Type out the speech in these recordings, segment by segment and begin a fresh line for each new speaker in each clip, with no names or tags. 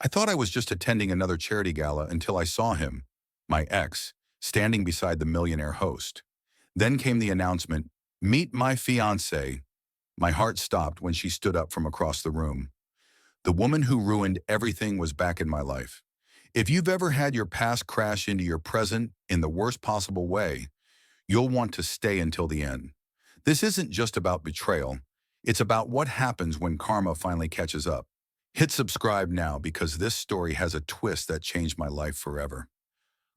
I thought I was just attending another charity gala until I saw him, my ex, standing beside the Millionaire host. Then came the announcement, "Meet my fiancée." My heart stopped when she stood up from across the room. The woman who ruined everything was back in my life. If you've ever had your past crash into your present in the worst possible way, you'll want to stay until the end. This isn't just about betrayal. It's about what happens when karma finally catches up. Hit subscribe now because this story has a twist that changed my life forever.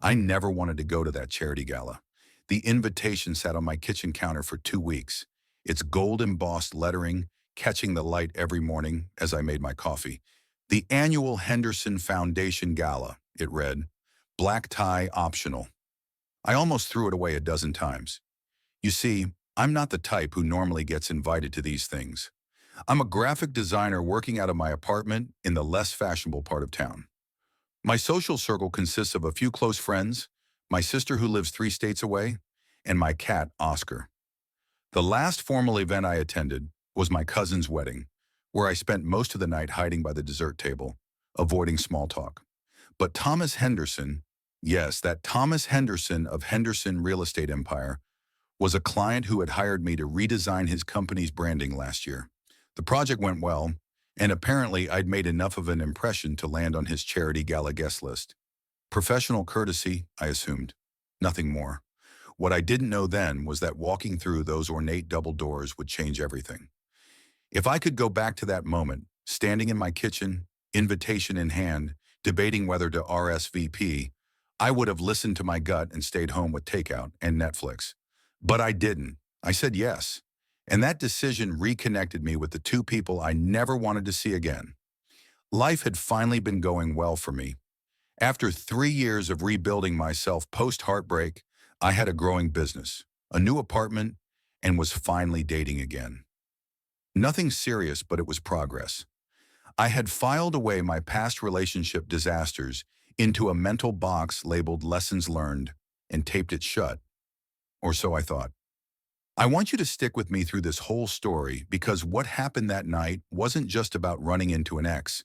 I never wanted to go to that charity gala. The invitation sat on my kitchen counter for 2 weeks, its gold embossed lettering catching the light every morning as I made my coffee. The annual Henderson Foundation Gala, it read, black tie optional. I almost threw it away a dozen times. You see, I'm not the type who normally gets invited to these things. I'm a graphic designer working out of my apartment in the less fashionable part of town. My social circle consists of a few close friends, my sister who lives 3 states away, and my cat, Oscar. The last formal event I attended was my cousin's wedding, where I spent most of the night hiding by the dessert table, avoiding small talk. But Thomas Henderson, yes, that Thomas Henderson of Henderson Real Estate Empire, was a client who had hired me to redesign his company's branding last year. The project went well, and apparently I'd made enough of an impression to land on his charity gala guest list. Professional courtesy, I assumed. Nothing more. What I didn't know then was that walking through those ornate double doors would change everything. If I could go back to that moment, standing in my kitchen, invitation in hand, debating whether to RSVP, I would have listened to my gut and stayed home with takeout and Netflix. But I didn't. I said yes. And that decision reconnected me with the two people I never wanted to see again. Life had finally been going well for me. After 3 years of rebuilding myself post-heartbreak, I had a growing business, a new apartment, and was finally dating again. Nothing serious, but it was progress. I had filed away my past relationship disasters into a mental box labeled lessons learned and taped it shut, or so I thought. I want you to stick with me through this whole story because what happened that night wasn't just about running into an ex.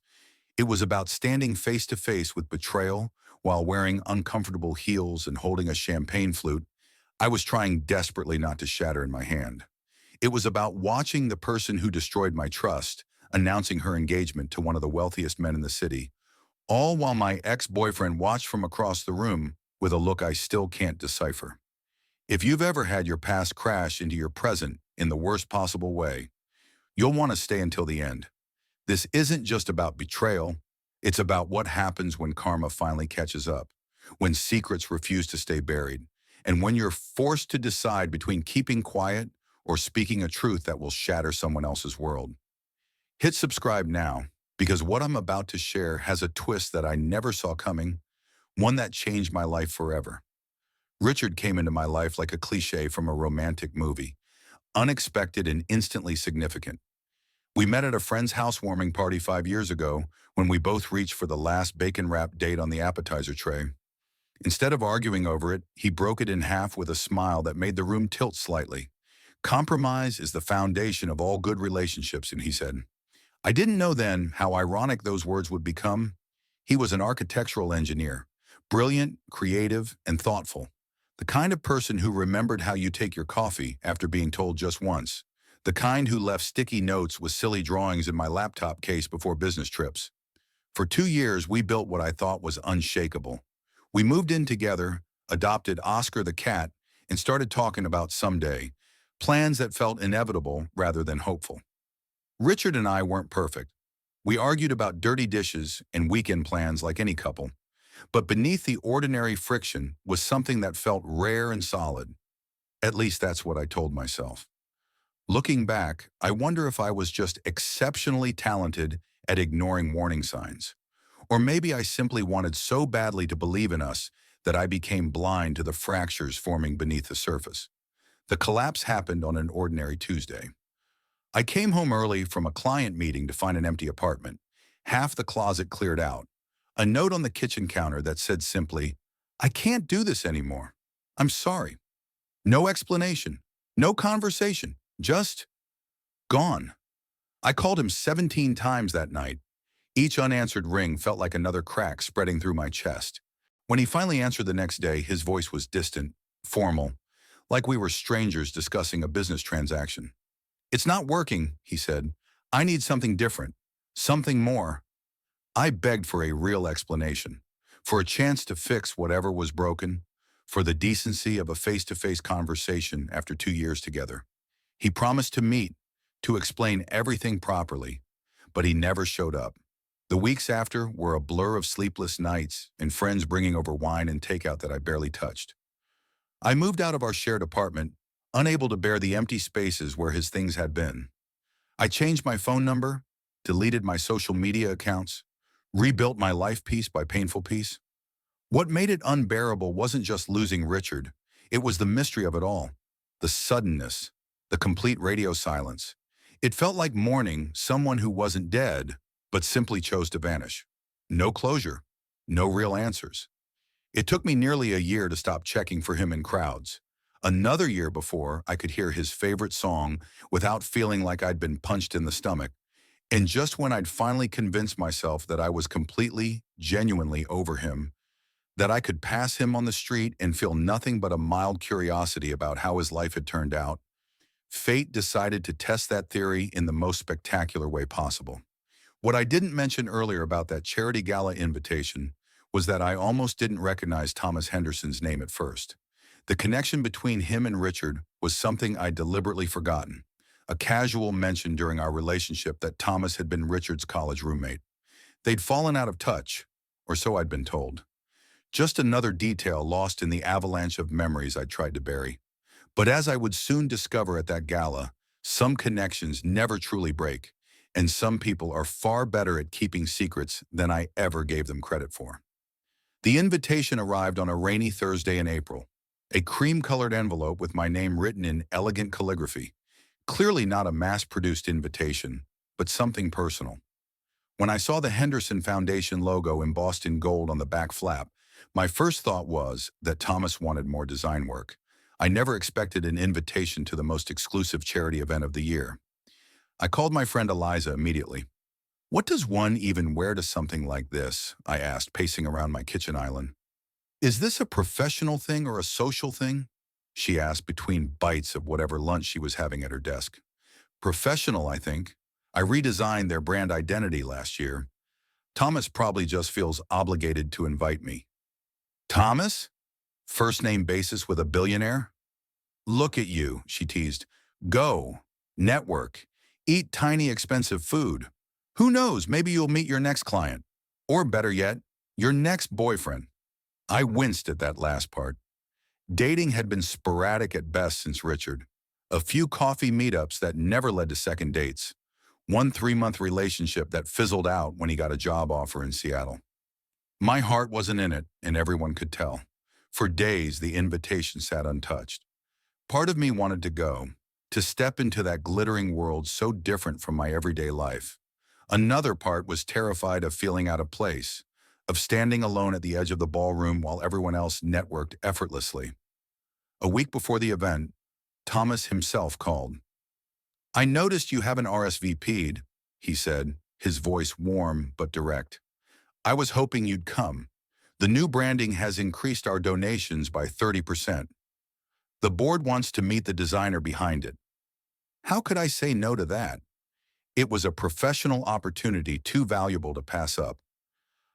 It was about standing face to face with betrayal while wearing uncomfortable heels and holding a champagne flute I was trying desperately not to shatter in my hand. It was about watching the person who destroyed my trust announcing her engagement to one of the wealthiest men in the city, all while my ex-boyfriend watched from across the room with a look I still can't decipher. If you've ever had your past crash into your present in the worst possible way, you'll want to stay until the end. This isn't just about betrayal. It's about what happens when karma finally catches up, when secrets refuse to stay buried, and when you're forced to decide between keeping quiet or speaking a truth that will shatter someone else's world. Hit subscribe now, because what I'm about to share has a twist that I never saw coming, one that changed my life forever. Richard came into my life like a cliche from a romantic movie, unexpected and instantly significant. We met at a friend's housewarming party 5 years ago when we both reached for the last bacon-wrapped date on the appetizer tray. Instead of arguing over it, he broke it in half with a smile that made the room tilt slightly. Compromise is the foundation of all good relationships, and he said. I didn't know then how ironic those words would become. He was an architectural engineer, brilliant, creative, and thoughtful. The kind of person who remembered how you take your coffee after being told just once. The kind who left sticky notes with silly drawings in my laptop case before business trips. For 2 years, we built what I thought was unshakable. We moved in together, adopted Oscar the cat, and started talking about someday, plans that felt inevitable rather than hopeful. Richard and I weren't perfect. We argued about dirty dishes and weekend plans like any couple. But beneath the ordinary friction was something that felt rare and solid. At least that's what I told myself. Looking back, I wonder if I was just exceptionally talented at ignoring warning signs. Or maybe I simply wanted so badly to believe in us that I became blind to the fractures forming beneath the surface. The collapse happened on an ordinary Tuesday. I came home early from a client meeting to find an empty apartment, half the closet cleared out, a note on the kitchen counter that said simply, I can't do this anymore. I'm sorry. No explanation, no conversation, just gone. I called him 17 times that night. Each unanswered ring felt like another crack spreading through my chest. When he finally answered the next day, his voice was distant, formal, like we were strangers discussing a business transaction. "It's not working," he said. "I need something different, something more." I begged for a real explanation, for a chance to fix whatever was broken, for the decency of a face-to-face conversation after 2 years together. He promised to meet, to explain everything properly, but he never showed up. The weeks after were a blur of sleepless nights and friends bringing over wine and takeout that I barely touched. I moved out of our shared apartment, unable to bear the empty spaces where his things had been. I changed my phone number, deleted my social media accounts, rebuilt my life piece by painful piece. What made it unbearable wasn't just losing Richard, it was the mystery of it all, the suddenness, the complete radio silence. It felt like mourning someone who wasn't dead, but simply chose to vanish. No closure, no real answers. It took me nearly a year to stop checking for him in crowds. Another year before I could hear his favorite song without feeling like I'd been punched in the stomach. And just when I'd finally convinced myself that I was completely, genuinely over him, that I could pass him on the street and feel nothing but a mild curiosity about how his life had turned out, fate decided to test that theory in the most spectacular way possible. What I didn't mention earlier about that charity gala invitation was that I almost didn't recognize Thomas Henderson's name at first. The connection between him and Richard was something I'd deliberately forgotten, a casual mention during our relationship that Thomas had been Richard's college roommate. They'd fallen out of touch, or so I'd been told. Just another detail lost in the avalanche of memories I tried to bury. But as I would soon discover at that gala, some connections never truly break, and some people are far better at keeping secrets than I ever gave them credit for. The invitation arrived on a rainy Thursday in April, a cream-colored envelope with my name written in elegant calligraphy. Clearly not a mass-produced invitation, but something personal. When I saw the Henderson Foundation logo embossed in gold on the back flap, my first thought was that Thomas wanted more design work. I never expected an invitation to the most exclusive charity event of the year. I called my friend Eliza immediately. "What does one even wear to something like this?" I asked, pacing around my kitchen island. "Is this a professional thing or a social thing?" she asked between bites of whatever lunch she was having at her desk. "Professional, I think. I redesigned their brand identity last year. Thomas probably just feels obligated to invite me." "Thomas? First name basis with a billionaire?" "Look at you," she teased. "Go. Network. Eat tiny expensive food. Who knows, maybe you'll meet your next client. Or better yet, your next boyfriend." I winced at that last part. Dating had been sporadic at best since Richard. A few coffee meetups that never led to second dates. One 3-month relationship that fizzled out when he got a job offer in Seattle. My heart wasn't in it, and everyone could tell. For days, the invitation sat untouched. Part of me wanted to go, to step into that glittering world so different from my everyday life. Another part was terrified of feeling out of place, of standing alone at the edge of the ballroom while everyone else networked effortlessly. A week before the event, Thomas himself called. "I noticed you haven't RSVP'd," he said, his voice warm but direct. "I was hoping you'd come. The new branding has increased our donations by 30%. The board wants to meet the designer behind it." How could I say no to that? It was a professional opportunity too valuable to pass up.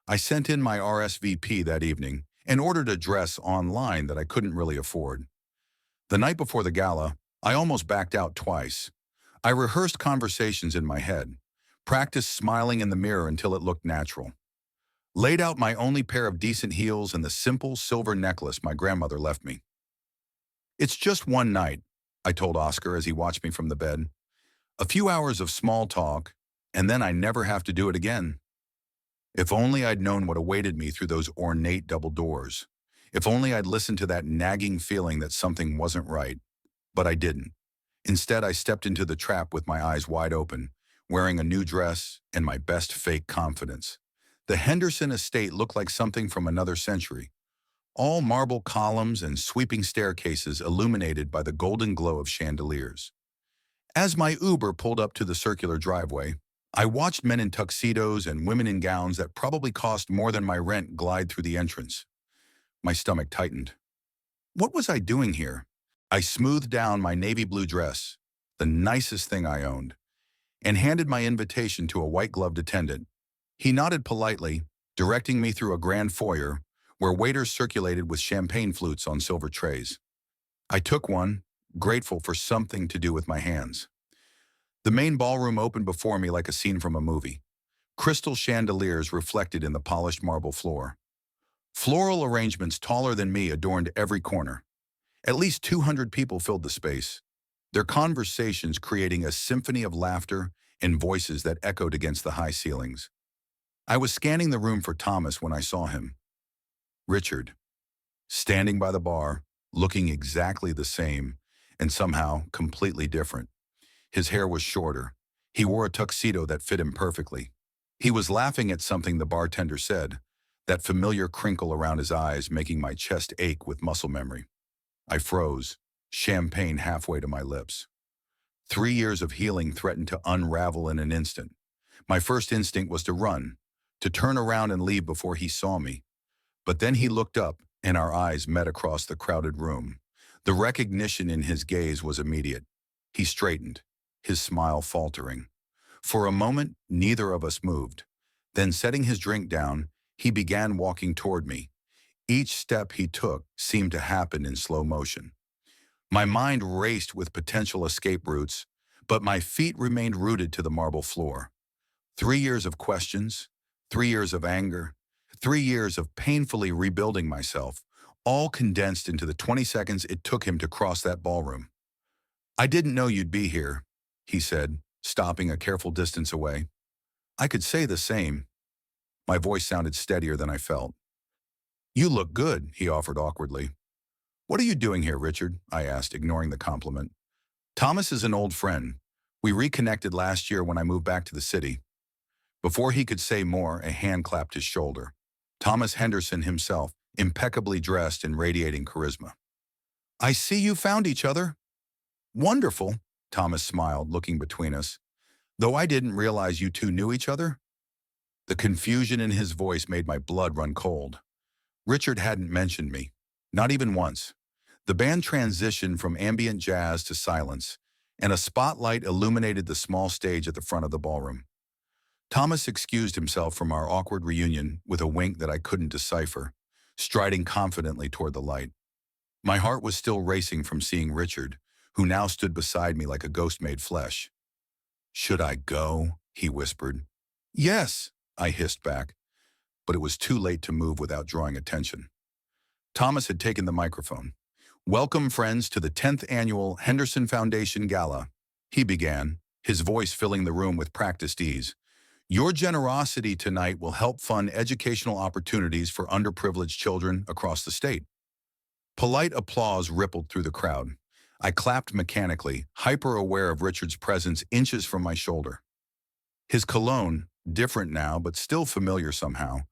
I sent in my RSVP that evening and ordered a dress online that I couldn't really afford. The night before the gala, I almost backed out twice. I rehearsed conversations in my head, practiced smiling in the mirror until it looked natural, laid out my only pair of decent heels and the simple silver necklace my grandmother left me. "It's just one night," I told Oscar as he watched me from the bed. "A few hours of small talk, and then I never have to do it again." If only I'd known what awaited me through those ornate double doors. If only I'd listened to that nagging feeling that something wasn't right. But I didn't. Instead, I stepped into the trap with my eyes wide open, wearing a new dress and my best fake confidence. The Henderson estate looked like something from another century. All marble columns and sweeping staircases illuminated by the golden glow of chandeliers. As my Uber pulled up to the circular driveway, I watched men in tuxedos and women in gowns that probably cost more than my rent glide through the entrance. My stomach tightened. What was I doing here? I smoothed down my navy blue dress, the nicest thing I owned, and handed my invitation to a white-gloved attendant. He nodded politely, directing me through a grand foyer where waiters circulated with champagne flutes on silver trays. I took one, grateful for something to do with my hands. The main ballroom opened before me like a scene from a movie. Crystal chandeliers reflected in the polished marble floor. Floral arrangements taller than me adorned every corner. At least 200 people filled the space, their conversations creating a symphony of laughter and voices that echoed against the high ceilings. I was scanning the room for Thomas when I saw him. Richard, standing by the bar, looking exactly the same, and somehow completely different. His hair was shorter. He wore a tuxedo that fit him perfectly. He was laughing at something the bartender said, that familiar crinkle around his eyes making my chest ache with muscle memory. I froze, champagne halfway to my lips. 3 years of healing threatened to unravel in an instant. My first instinct was to run, to turn around and leave before he saw me. But then he looked up, and our eyes met across the crowded room. The recognition in his gaze was immediate. He straightened, his smile faltering. For a moment, neither of us moved. Then, setting his drink down, he began walking toward me. Each step he took seemed to happen in slow motion. My mind raced with potential escape routes, but my feet remained rooted to the marble floor. 3 years of questions, 3 years of anger, 3 years of painfully rebuilding myself, all condensed into the 20 seconds it took him to cross that ballroom. "I didn't know you'd be here," he said, stopping a careful distance away. I could say the same. My voice sounded steadier than I felt. "You look good," he offered awkwardly. "What are you doing here, Richard?" I asked, ignoring the compliment. "Thomas is an old friend. We reconnected last year when I moved back to the city." Before he could say more, a hand clapped his shoulder. Thomas Henderson himself, impeccably dressed and radiating charisma. "I see you found each other." "Wonderful," Thomas smiled, looking between us. "Though I didn't realize you two knew each other." The confusion in his voice made my blood run cold. Richard hadn't mentioned me, not even once. The band transitioned from ambient jazz to silence, and a spotlight illuminated the small stage at the front of the ballroom. Thomas excused himself from our awkward reunion with a wink that I couldn't decipher, striding confidently toward the light. My heart was still racing from seeing Richard, who now stood beside me like a ghost made flesh. "Should I go?" he whispered. "Yes," I hissed back, but it was too late to move without drawing attention. Thomas had taken the microphone. "Welcome, friends, to the 10th Annual Henderson Foundation Gala," he began, his voice filling the room with practiced ease. "Your generosity tonight will help fund educational opportunities for underprivileged children across the state." Polite applause rippled through the crowd. I clapped mechanically, hyper-aware of Richard's presence inches from my shoulder. His cologne, different now but still familiar somehow,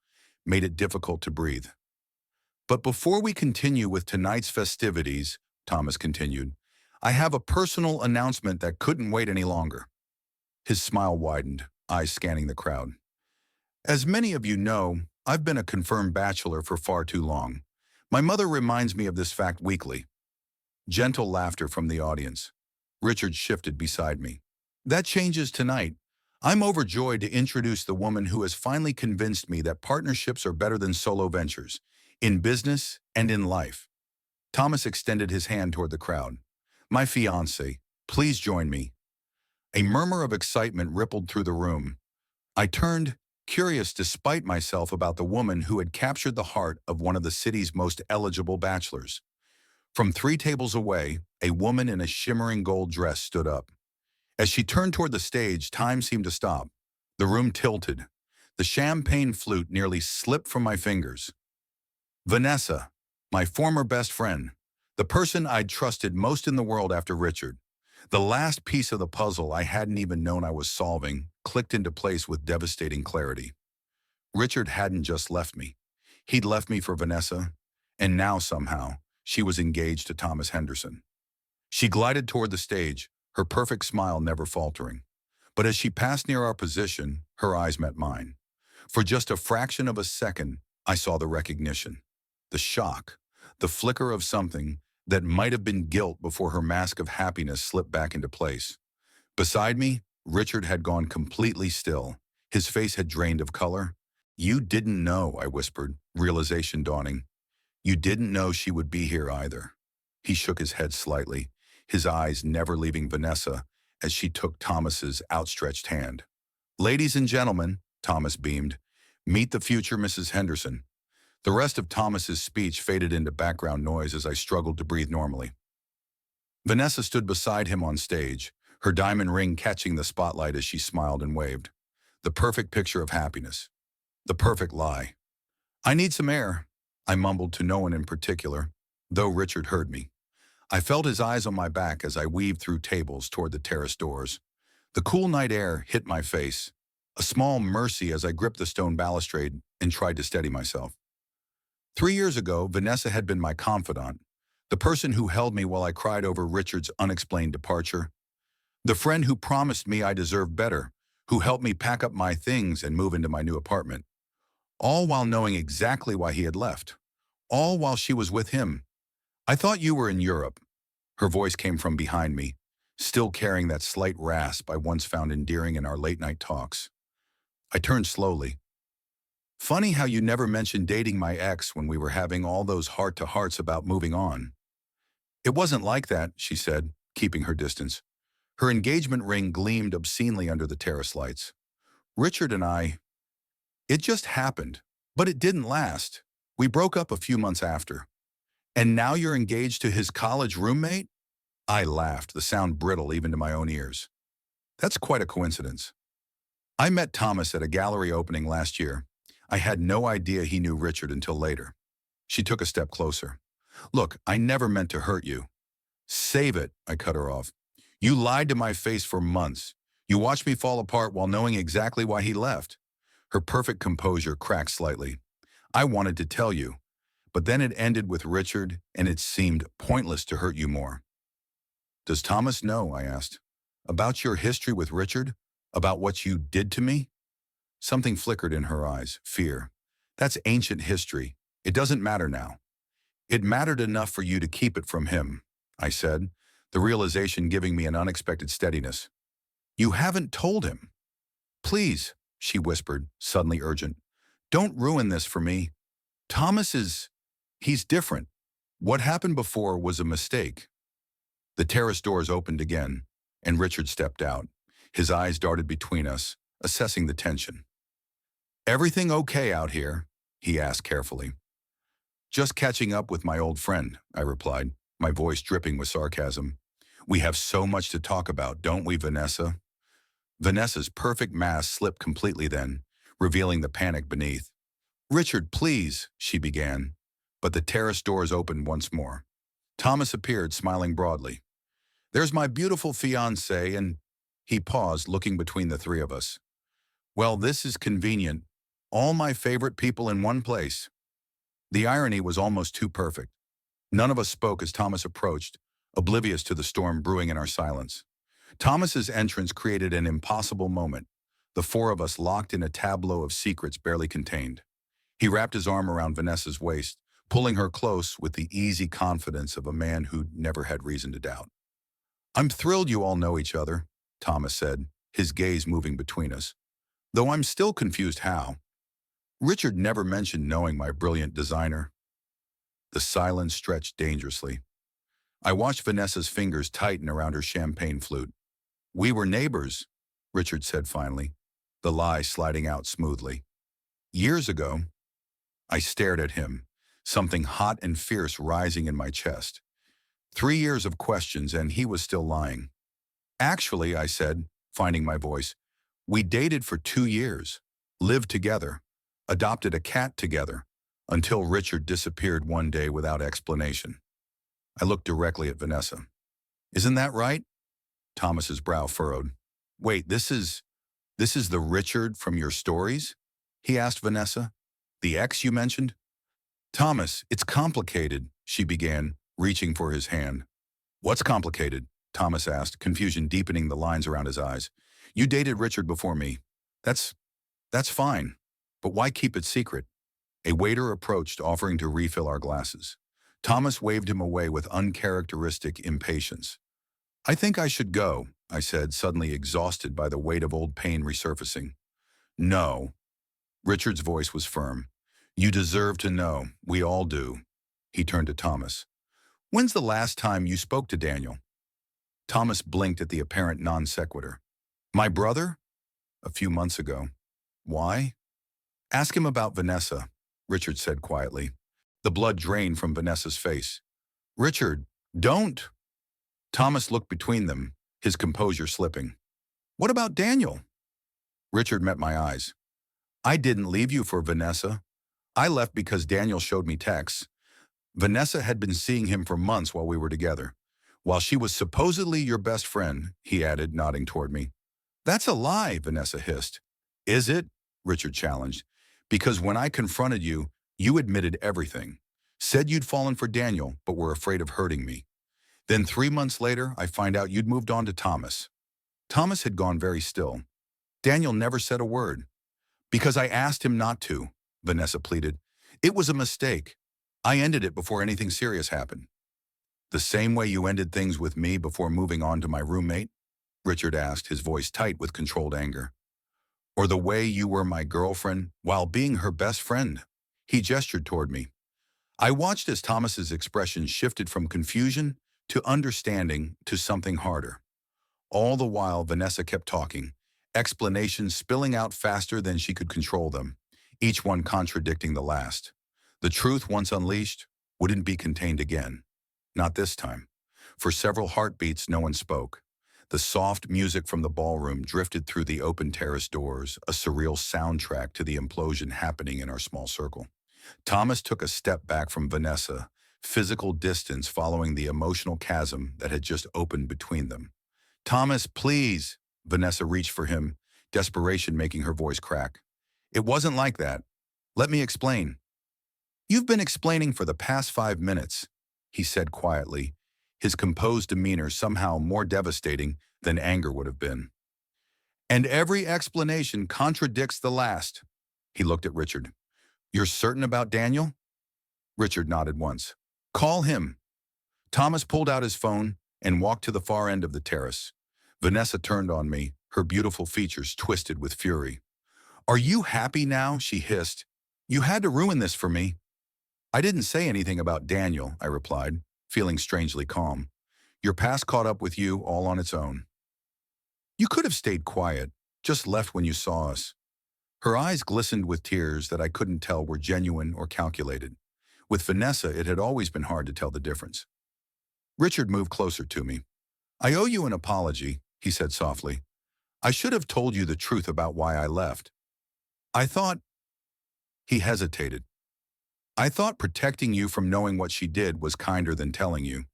made it difficult to breathe. "But before we continue with tonight's festivities," Thomas continued, "I have a personal announcement that couldn't wait any longer." His smile widened, eyes scanning the crowd. "As many of you know, I've been a confirmed bachelor for far too long. My mother reminds me of this fact weekly." Gentle laughter from the audience. Richard shifted beside me. "That changes tonight. I'm overjoyed to introduce the woman who has finally convinced me that partnerships are better than solo ventures, in business and in life." Thomas extended his hand toward the crowd. "My fiancée, please join me." A murmur of excitement rippled through the room. I turned, curious despite myself about the woman who had captured the heart of one of the city's most eligible bachelors. From 3 tables away, a woman in a shimmering gold dress stood up. As she turned toward the stage, time seemed to stop. The room tilted. The champagne flute nearly slipped from my fingers. Vanessa, my former best friend, the person I'd trusted most in the world after Richard. The last piece of the puzzle I hadn't even known I was solving clicked into place with devastating clarity. Richard hadn't just left me. He'd left me for Vanessa, and now somehow, she was engaged to Thomas Henderson. She glided toward the stage, her perfect smile never faltering. But as she passed near our position, her eyes met mine. For just a fraction of a second, I saw the recognition, the shock, the flicker of something that might have been guilt before her mask of happiness slipped back into place. Beside me, Richard had gone completely still. His face had drained of color. "You didn't know," I whispered, realization dawning. "You didn't know she would be here either." He shook his head slightly, his eyes never leaving Vanessa as she took Thomas's outstretched hand. "Ladies and gentlemen," Thomas beamed, "meet the future Mrs. Henderson." The rest of Thomas's speech faded into background noise as I struggled to breathe normally. Vanessa stood beside him on stage, her diamond ring catching the spotlight as she smiled and waved. The perfect picture of happiness. The perfect lie. "I need some air," I mumbled to no one in particular, though Richard heard me. I felt his eyes on my back as I weaved through tables toward the terrace doors. The cool night air hit my face, a small mercy as I gripped the stone balustrade and tried to steady myself. 3 years ago, Vanessa had been my confidant, the person who held me while I cried over Richard's unexplained departure, the friend who promised me I deserved better, who helped me pack up my things and move into my new apartment, all while knowing exactly why he had left, all while she was with him. "I thought you were in Europe." Her voice came from behind me, still carrying that slight rasp I once found endearing in our late-night talks. I turned slowly. "Funny how you never mentioned dating my ex when we were having all those heart-to-hearts about moving on." "It wasn't like that," she said, keeping her distance. Her engagement ring gleamed obscenely under the terrace lights. "Richard and I, it just happened, but it didn't last. We broke up a few months after." "And now you're engaged to his college roommate?" I laughed, the sound brittle even to my own ears. "That's quite a coincidence. I met Thomas at a gallery opening last year. I had no idea he knew Richard until later." She took a step closer. "Look, I never meant to hurt you." "Save it," I cut her off. "You lied to my face for months. You watched me fall apart while knowing exactly why he left." Her perfect composure cracked slightly. "I wanted to tell you, but then it ended with Richard, and it seemed pointless to hurt you more." "Does Thomas know?" I asked. "About your history with Richard? About what you did to me?" Something flickered in her eyes, fear. "That's ancient history. It doesn't matter now." "It mattered enough for you to keep it from him," I said, the realization giving me an unexpected steadiness. "You haven't told him." "Please," she whispered, suddenly urgent. "Don't ruin this for me. Thomas is... he's different. What happened before was a mistake." The terrace doors opened again, and Richard stepped out. His eyes darted between us, assessing the tension. "Everything okay out here?" he asked carefully. "Just catching up with my old friend," I replied, my voice dripping with sarcasm. "We have so much to talk about, don't we, Vanessa?" Vanessa's perfect mask slipped completely then, revealing the panic beneath. "Richard, please," she began, but the terrace doors opened once more. Thomas appeared, smiling broadly. "There's my beautiful fiancée, and..." He paused, looking between the three of us. "Well, this is convenient. All my favorite people in one place." The irony was almost too perfect. None of us spoke as Thomas approached, oblivious to the storm brewing in our silence. Thomas's entrance created an impossible moment, the four of us locked in a tableau of secrets barely contained. He wrapped his arm around Vanessa's waist, pulling her close with the easy confidence of a man who'd never had reason to doubt. "I'm thrilled you all know each other," Thomas said, his gaze moving between us. "Though I'm still confused how. Richard never mentioned knowing my brilliant designer." The silence stretched dangerously. I watched Vanessa's fingers tighten around her champagne flute. "We were neighbors," Richard said finally, the lie sliding out smoothly. "Years ago." I stared at him, something hot and fierce rising in my chest. 3 years of questions, and he was still lying. "Actually," I said, finding my voice, "we dated for 2 years, lived together, adopted a cat together, until Richard disappeared one day without explanation." I looked directly at Vanessa. "Isn't that right?" Thomas's brow furrowed. "Wait, this is the Richard from your stories?" he asked Vanessa. "The ex you mentioned?" "Thomas, it's complicated," she began, reaching for his hand. "What's complicated?" Thomas asked, confusion deepening the lines around his eyes. You dated Richard before me. That's, that's fine. But why keep it secret? A waiter approached, offering to refill our glasses. Thomas waved him away with uncharacteristic impatience. I think I should go, I said, suddenly exhausted by the weight of old pain resurfacing. No. Richard's voice was firm. You deserve to know. We all do. He turned to Thomas. When's the last time you spoke to Daniel? Thomas blinked at the apparent non sequitur. My brother? A few months ago. Why? Ask him about Vanessa, Richard said quietly. The blood drained from Vanessa's face. Richard, don't! Thomas looked between them, his composure slipping. What about Daniel? Richard met my eyes. I didn't leave you for Vanessa. I left because Daniel showed me texts. Vanessa had been seeing him for months while we were together. While she was supposedly your best friend, he added, nodding toward me. That's a lie, Vanessa hissed. Is it? Richard challenged. Because when I confronted you, you admitted everything. Said you'd fallen for Daniel, but were afraid of hurting me. Then 3 months later, I find out you'd moved on to Thomas. Thomas had gone very still. Daniel never said a word. Because I asked him not to, Vanessa pleaded. It was a mistake. I ended it before anything serious happened. The same way you ended things with me before moving on to my roommate? Richard asked, his voice tight with controlled anger. Or the way you were my girlfriend while being her best friend? He gestured toward me. I watched as Thomas's expression shifted from confusion to understanding to something harder. All the while, Vanessa kept talking, explanations spilling out faster than she could control them, each one contradicting the last. The truth, once unleashed, wouldn't be contained again. Not this time. For several heartbeats, no one spoke. The soft music from the ballroom drifted through the open terrace doors, a surreal soundtrack to the implosion happening in our small circle. Thomas took a step back from Vanessa, physical distance following the emotional chasm that had just opened between them. Thomas, please! Vanessa reached for him, desperation making her voice crack. It wasn't like that. Let me explain. You've been explaining for the past 5 minutes, he said quietly, his composed demeanor somehow more devastating than anger would have been. And every explanation contradicts the last. He looked at Richard. You're certain about Daniel? Richard nodded once. Call him. Thomas pulled out his phone and walked to the far end of the terrace. Vanessa turned on me, her beautiful features twisted with fury. Are you happy now? She hissed. You had to ruin this for me. I didn't say anything about Daniel, I replied, feeling strangely calm. Your past caught up with you all on its own. You could have stayed quiet, just left when you saw us. Her eyes glistened with tears that I couldn't tell were genuine or calculated. With Vanessa, it had always been hard to tell the difference. Richard moved closer to me. I owe you an apology, he said softly. I should have told you the truth about why I left. I thought... He hesitated. I thought protecting you from knowing what she did was kinder than telling you.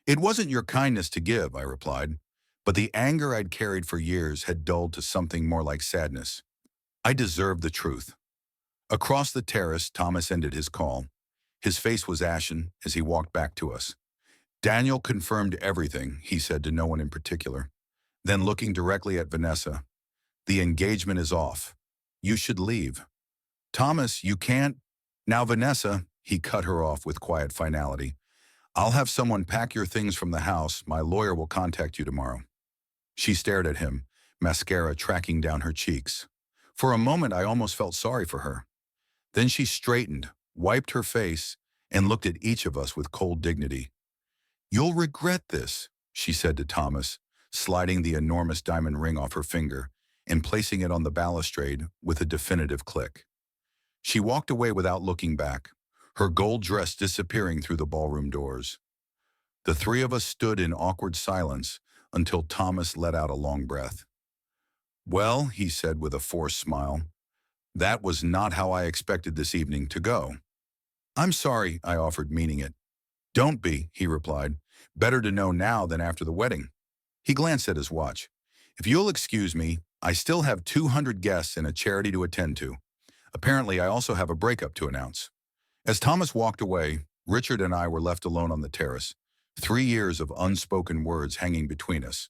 It wasn't your kindness to give, I replied, but the anger I'd carried for years had dulled to something more like sadness. I deserved the truth. Across the terrace, Thomas ended his call. His face was ashen as he walked back to us. Daniel confirmed everything, he said to no one in particular. Then looking directly at Vanessa, the engagement is off. You should leave. Thomas, you can't. Now, Vanessa, he cut her off with quiet finality. I'll have someone pack your things from the house. My lawyer will contact you tomorrow. She stared at him, mascara tracking down her cheeks. For a moment, I almost felt sorry for her. Then she straightened, wiped her face, and looked at each of us with cold dignity. You'll regret this, she said to Thomas, sliding the enormous diamond ring off her finger and placing it on the balustrade with a definitive click. She walked away without looking back, her gold dress disappearing through the ballroom doors. The three of us stood in awkward silence until Thomas let out a long breath. Well, he said with a forced smile, that was not how I expected this evening to go. I'm sorry, I offered, meaning it. Don't be, he replied. Better to know now than after the wedding. He glanced at his watch. If you'll excuse me, I still have 200 guests and a charity to attend to. Apparently, I also have a breakup to announce. As Thomas walked away, Richard and I were left alone on the terrace, 3 years of unspoken words hanging between us.